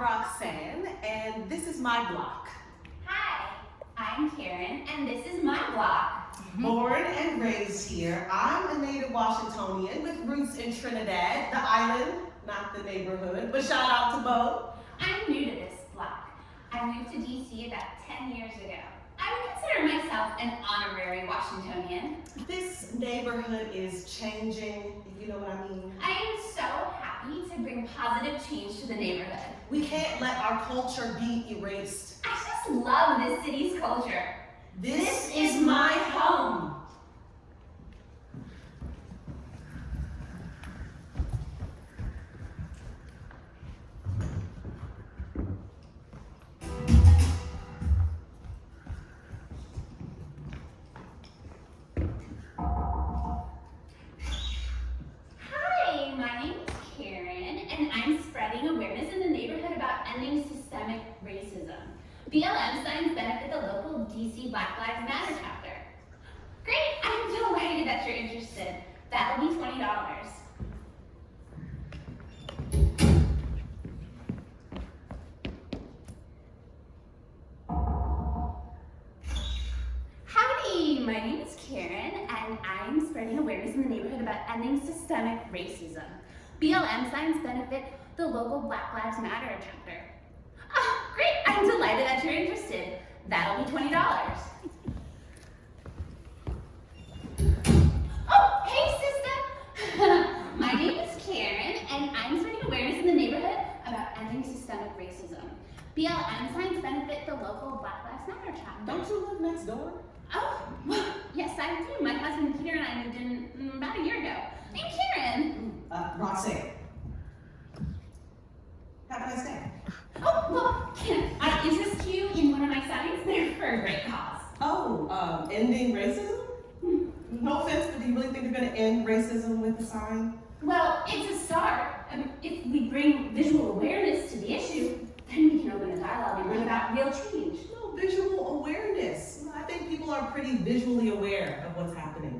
Roxanne, and this is my block. Hi, I'm Karen, and this is my block. Born and raised here, I'm a native Washingtonian with roots in Trinidad, the island, not the neighborhood, but shout out to Bo. I'm new to this block. I moved to DC about 10 years ago. I would consider myself an honorary Washingtonian. This neighborhood is changing, if you know what I mean. I am so happy to bring positive change to the neighborhood. We can't let our culture be erased. I just love this city's culture. This is my home. Hi, my name is Karen, and I'm spreading awareness in the neighborhood about ending systemic racism. BLM signs benefit the local DC Black Lives Matter chapter. Great, I'm delighted that you're interested. That'll be $20. Howdy, my name is Karen, and I'm spreading awareness in the neighborhood about ending systemic racism. BLM signs benefit the local Black Lives Matter chapter. Oh, great, I'm delighted that you're interested. That'll be $20. Oh, hey, sister. My name is Karen, and I'm spreading awareness in the neighborhood about ending systemic racism. BLM signs benefit the local Black Lives Matter chapter. Don't you live next door? Oh, well, yes, I do. My husband Peter and I moved in about a year ago. I'm Karen. Roxanne. How can I stay? Oh, well, can I interest you in one of my signs? They're for a great cause. Oh, ending racism? No offense, but do you really think you're going to end racism with the sign? Well, it's a start. If we bring visual awareness to the issue, then we can open a dialogue and bring about real change. No, visual awareness. I think people are pretty visually aware of what's happening.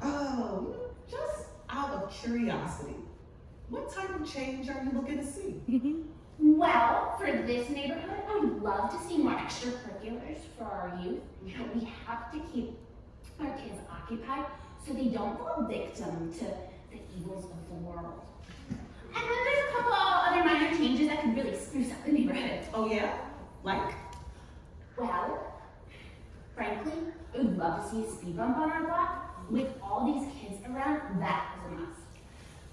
Oh, just out of curiosity, what type of change are you looking to see? Well, for this neighborhood, I would love to see more extracurriculars for our youth. You know, we have to keep our kids occupied so they don't fall victim to the evils of the world. And then there's a couple other minor changes that could really spruce up the neighborhood. Oh yeah? Like? Well, frankly, I would love to see a speed bump on our block. With all these kids around, that is a must.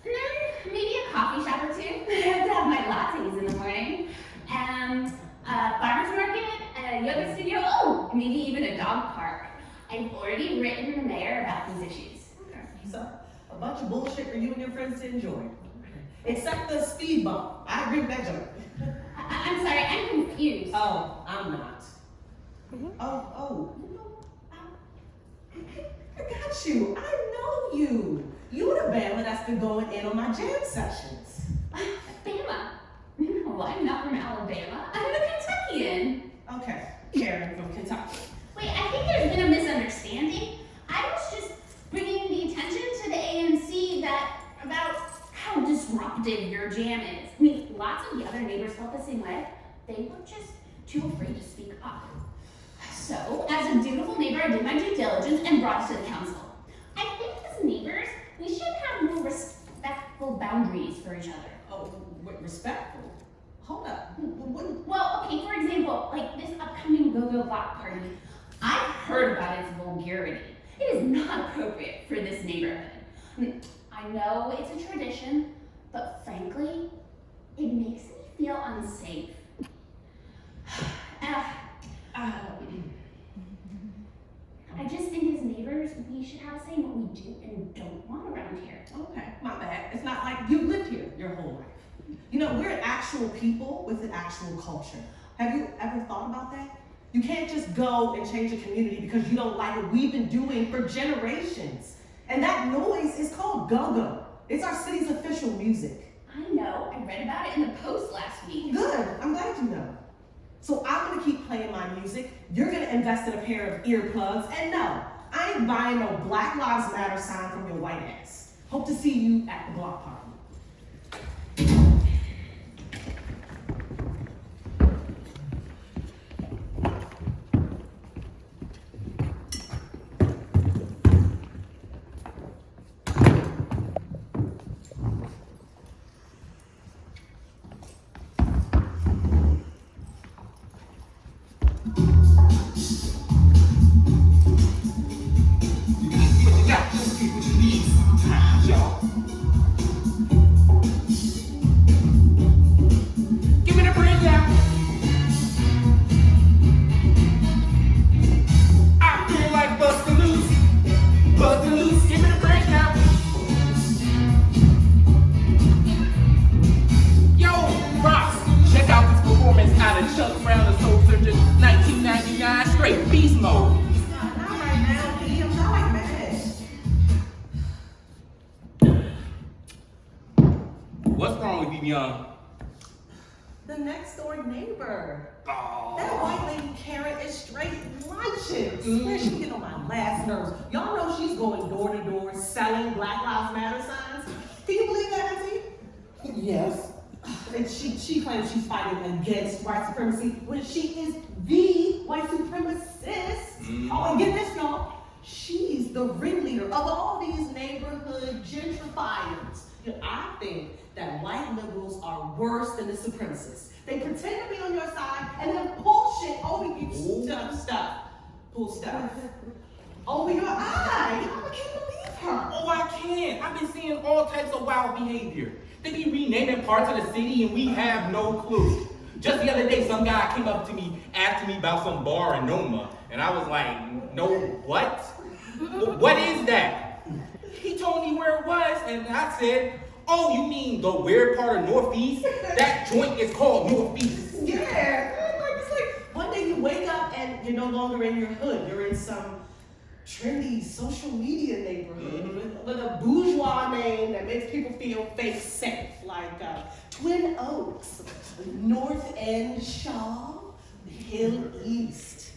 And then maybe a coffee shop or two. I have to have my lattes in the morning. And a farmer's market, a yoga studio, oh, maybe even a dog park. I've already written the mayor about these issues. Okay, so a bunch of bullshit for you and your friends to enjoy. Except the speed bump. I agree with that joke. I'm sorry, I'm confused. Oh, I'm not. Oh, I got you. I know you. You the Bama that's been going in on my jam sessions. Bama? No, I'm not from Alabama. I'm a Kentuckian. Okay, Karen from Kentucky. Wait, I think there's been a misunderstanding. I was just bringing the attention to the ANC about how disruptive your jam is. I mean, lots of the other neighbors felt the same way. They were just too afraid to speak up. So, as a dutiful neighbor, I did my due diligence and brought it to the council. I think as neighbors, we should have more respectful boundaries for each other. Oh, wait, respectful? Hold up. Well, okay, for example, like this upcoming go-go block party, I've heard about its vulgarity. It is not appropriate for this neighborhood. I know it's a tradition, but frankly, it makes me feel unsafe. I just think as neighbors, we should have a say in what we do and don't want around here. Okay, my bad. It's not like you've lived here your whole life. You know, we're actual people with an actual culture. Have you ever thought about that? You can't just go and change a community because you don't like what we've been doing for generations. And that noise is called go-go. It's our city's official music. I know, I read about it in the Post last week. Good, I'm glad you know. So I'm gonna keep playing my music. You're gonna invest in a pair of earplugs. And no, I ain't buying no Black Lives Matter sign from your white ass. Hope to see you at the block party. Vivian? The next door neighbor. Oh. That white lady Karen is straight righteous. Man, she get on my last nerves. Y'all know she's going door to door selling Black Lives Matter signs. Can you believe that, Auntie? Yes. And she claims she's fighting against white supremacy when she is the white supremacist. Oh, and get this, y'all. She's the ringleader of all these neighborhood gentrifiers. You know, I think that white liberals are worse than the supremacists. They pretend to be on your side and then pull shit over you. Pull stuff over your eye. I can't believe her. Oh, I can't. I've been seeing all types of wild behavior. They be renaming parts of the city and we have no clue. Just the other day, some guy came up to me, asking me about some bar in Noma, and I was like, no, what? What is that? He told me where it was, and I said, oh, you mean the weird part of Northeast? That joint is called Northeast. Yeah, it's like one day you wake up and you're no longer in your hood. You're in some trendy social media neighborhood with a bourgeois name that makes people feel fake safe, like Twin Oaks, North End Shaw, Hill East.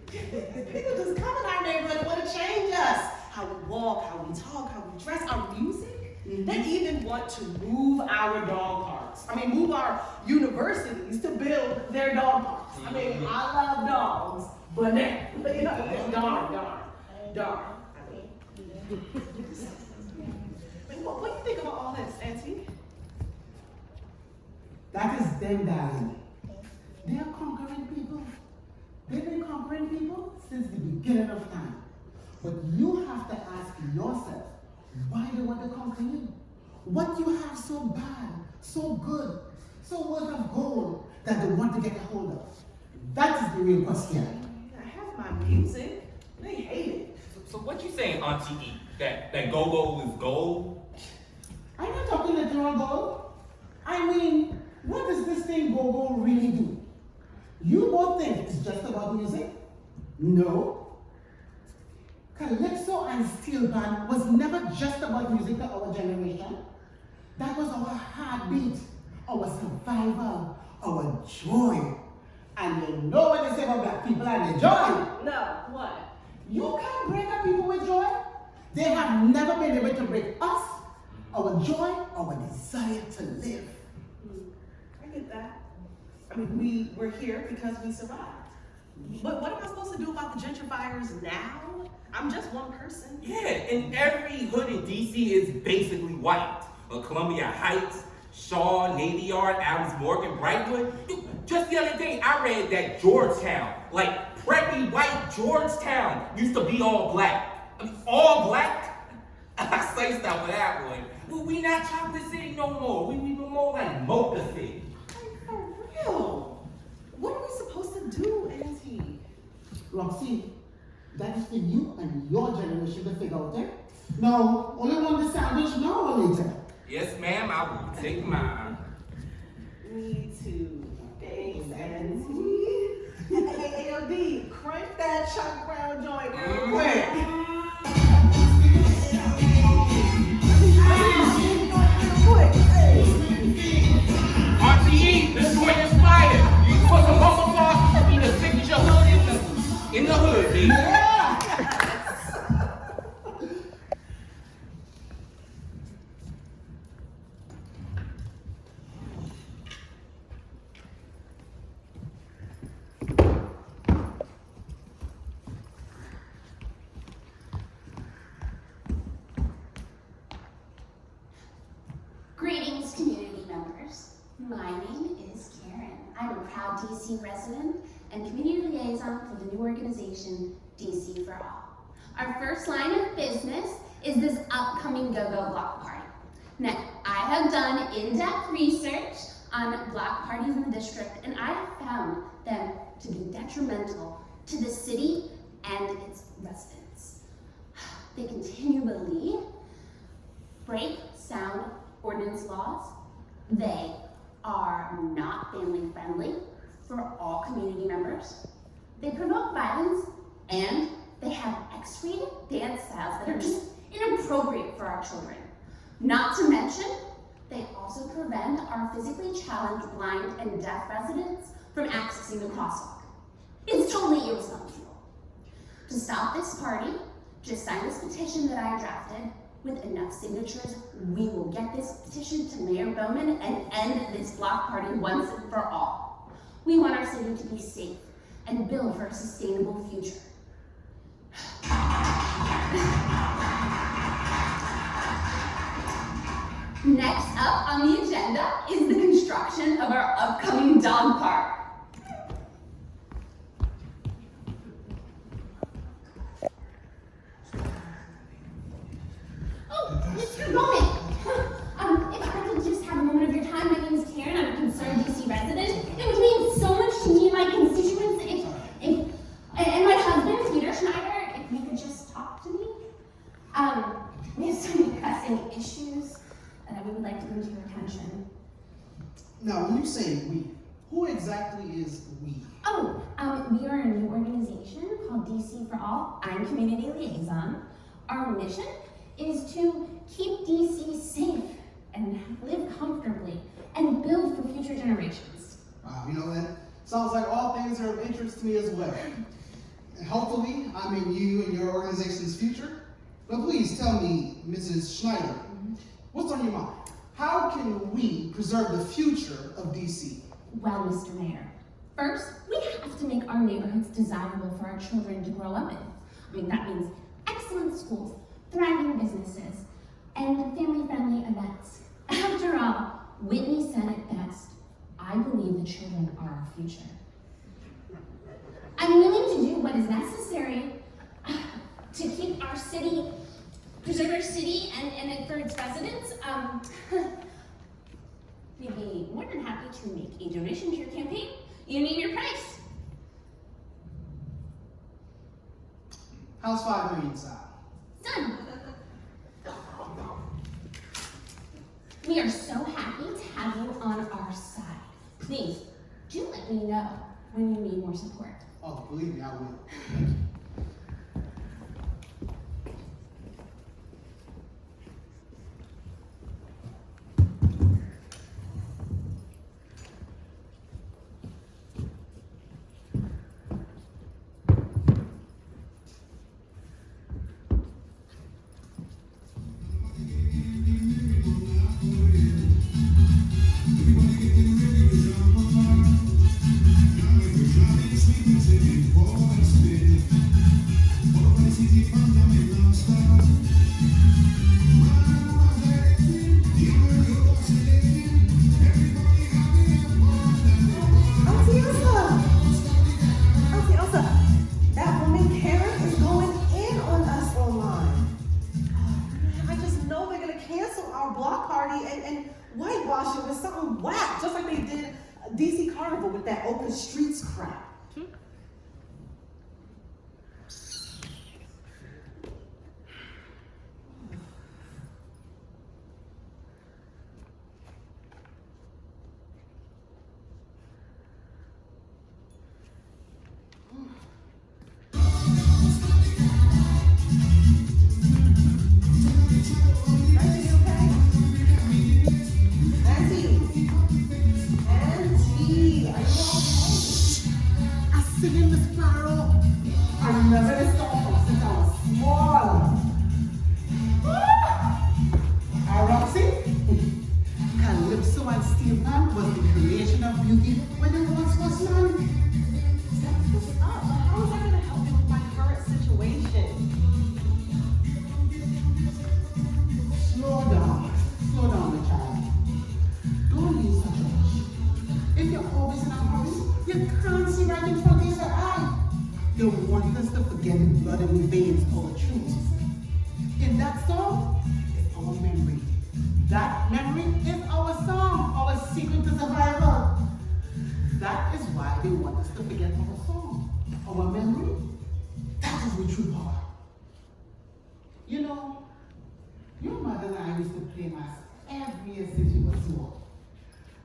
People just come in our neighborhood and want to change us. How we walk, how we talk, how we dress, our music. They even want to move our dog parks. I mean, move our universities to build their dog parks. I mean, I love dogs, but you know, darn. I mean, what do you think about all this, Auntie? That is them, darling. They are conquering people. They've been conquering people since the beginning of time. But you have to ask yourself, why they want to conquer you? What you have so bad, so good, so worth of gold that they want to get a hold of? That is the real question. I have my music. They hate it. So what you saying, Auntie E? That go-go is gold? I'm not talking literal gold. I mean, what does this thing go-go really do? You both think it's just about music? No. Calypso and steel band was never just about music to our generation. That was our heartbeat, our survival, our joy. And you know what they say about black people and their joy? No, what? You can't break up people with joy. They have never been able to break us, our joy, our desire to live. I get that. I mean, we're here because we survived. But what am I supposed to do about the gentrifiers now? I'm just one person. Yeah, and every hood in DC is basically white. Columbia Heights, Shaw, Navy Yard, Adams Morgan, Brightwood. Just the other day, I read that Georgetown, like preppy white Georgetown, used to be all black. I mean, all black? I say stuff for that one. Well, we not Chocolate City no more. We more like Mocha City. Like, for real? What are we supposed to do, Auntie? Roxy, that is for you and your generation to figure out there. Now, only want the sandwich now or later? Yes, ma'am, I will take mine. Me too. Thanks, Auntie. Hey, AOD, crank that chocolate brown joint real quick. Auntie E, this joint is fire. You put some bumper sauce in the signature hood in the hood, baby. Greetings, community members. My name is Karen. I'm a proud DC resident and community liaison for the new organization, DC for All. Our first line of business is this upcoming go-go block party. Now, I have done in-depth research on block parties in the district, and I have found them to be detrimental to the city and its residents. They continually break sound ordinance laws. They are not family friendly for all community members. They promote violence, and they have X-rated dance styles that are just inappropriate for our children. Not to mention, They also prevent our physically challenged, blind, and deaf residents from accessing the crosswalk. It's totally irresponsible. To stop this party, just sign this petition that I drafted. With enough signatures, we will get this petition to Mayor Bowman and end this block party once and for all. We want our city to be safe and build for a sustainable future. Next up on the agenda is the construction of our upcoming dog park. Oh, Mr. Bowman! If I could just have a moment of your time, my name is Karen, I'm a concerned DC resident. It would mean so much to me and my constituents and my husband, Peter Schneider, if you could just talk to me. We have some pressing issues that we would like to bring to your attention. Now, when you say we, who exactly is we? Oh, we are a new organization called DC for All. I'm community liaison. Our mission is to keep DC safe and live comfortably and build for future generations. Wow, you know that sounds like all things are of interest to me as well. And hopefully, I'm in you and your organization's future. But please tell me, Mrs. Schneider, what's on your mind? How can we preserve the future of DC? Well, Mr. Mayor, first, we have to make our neighborhoods desirable for our children to grow up in. That means excellent schools, thriving businesses, and family-friendly events. After all, Whitney said it best, I believe the children are our future. I'm willing to do what is necessary to keep our city, preserve our city and for its residents. We'd be more than happy to make a donation to your campaign. You name your price. How's 5 million sound? Done. We are so happy to have you on our side. Please, do let me know when you need more support. Oh, believe me, I will. with that open streets crap.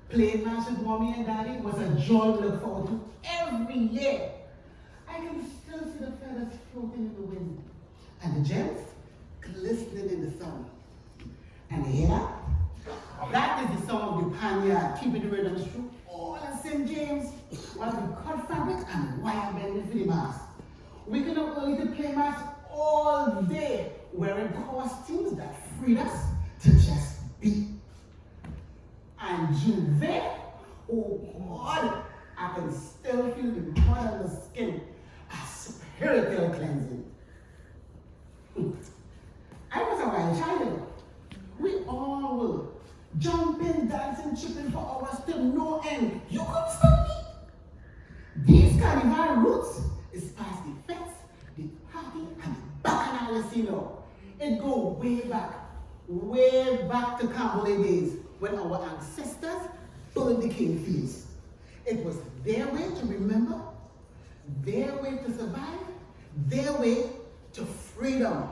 Playing match with mommy and daddy was a joy to look forward to every year. I can still see the feathers floating in the wind and the gems glistening in the sun. And you hear that? That And we are keeping the rhythms through all of St. James while we cut fabric and wire bending for the mass. We can not only to play mass all day wearing costumes that freed us to just be. And Juve, oh God, I can still feel the blood on the skin, a spiritual cleansing. I was a wild child. We all were. Jumping, dancing, tripping for hours till no end. You couldn't stop me. These carnival roots is past the fence, the party, and the bacchanal casino. It go way back to Cambole days when our ancestors burned the king fields. It was their way to remember, their way to survive, their way to freedom.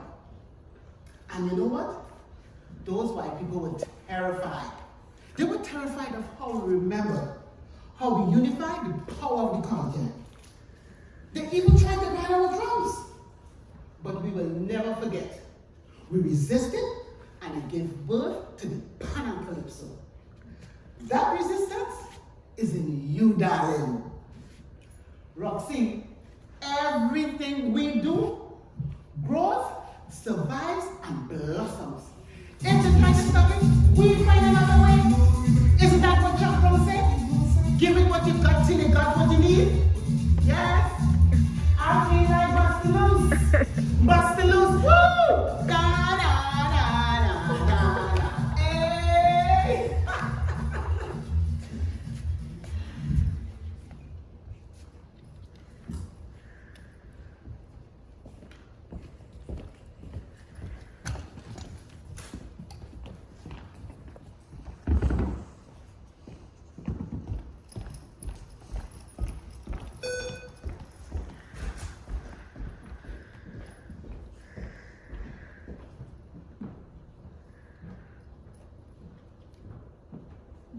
And you know what? Those white people were terrified. They were terrified of how we remember, how we unified the power of the continent. They even tried to ban our drums. But we will never forget. We resisted and it gave birth to the Pan and Calypso. That resistance is in you, darling. Roxy, everything we do grows, survives, and blossoms. If they try to stop it, we find another way. Isn't that what Jack Brown said? Give it what you've got till you got what you need. Yes. I feel like busting loose. Busting loose. Woo! Da da da da da da. Hey!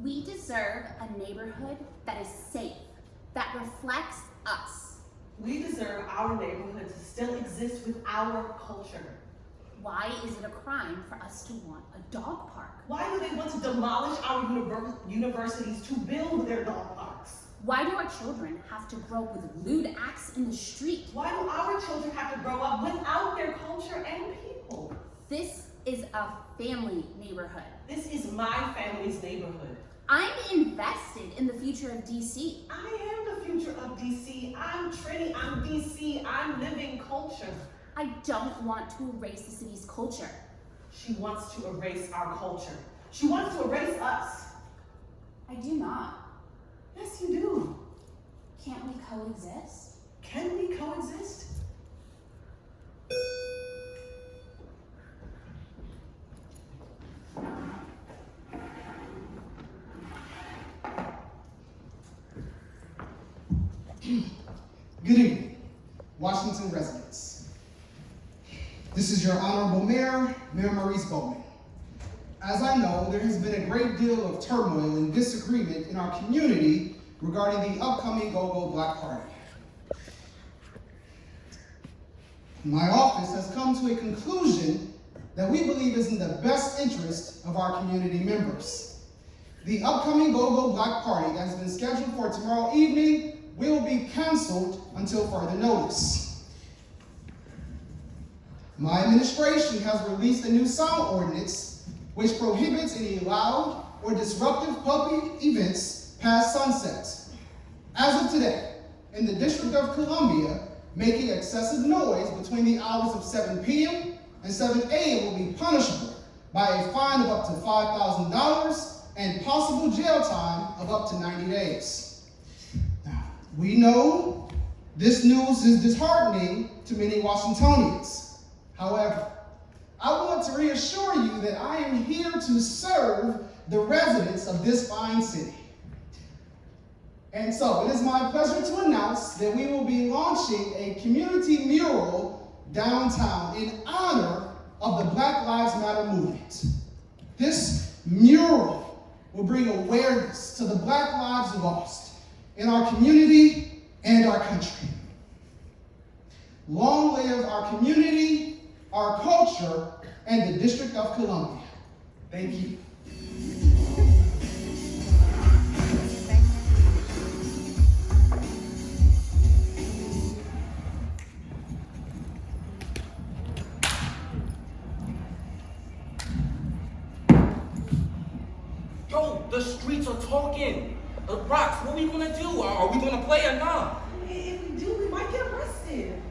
We deserve a neighborhood that is safe, that reflects us. We deserve our neighborhood to still exist with our culture. Why is it a crime for us to want a dog park? Why do they want to demolish our universities to build their dog parks? Why do our children have to grow up with lewd acts in the street? Why do our children have to grow up without their culture and people? This is a family neighborhood. This is my family's neighborhood. I'm invested in the future of DC. I am the future of DC. I'm Trini, I'm DC, I'm living culture. I don't want to erase the city's culture. She wants to erase our culture. She wants to erase us. I do not. Yes, you do. Can't we coexist? Can we coexist? Good evening, Washington residents. This is your Honorable Mayor, Mayor Maurice Bowman. As I know, there has been a great deal of turmoil and disagreement in our community regarding the upcoming Go-Go Black Party. My office has come to a conclusion that we believe is in the best interest of our community members. The upcoming Go-Go Black Party that has been scheduled for tomorrow evening will be canceled until further notice. My administration has released a new sound ordinance which prohibits any loud or disruptive public events past sunset. As of today, in the District of Columbia, making excessive noise between the hours of 7 p.m. and 7 a.m. will be punishable by a fine of up to $5,000 and possible jail time of up to 90 days. Now, we know this news is disheartening to many Washingtonians. However, I want to reassure you that I am here to serve the residents of this fine city. And so it is my pleasure to announce that we will be launching a community mural downtown in honor of the Black Lives Matter movement. This mural will bring awareness to the Black lives lost in our community and our country. Long live our community, our culture, and the District of Columbia. Thank you. Yo, the streets are talking. Rocks, what we gonna do? Are we gonna play or not? If we do, we might get arrested.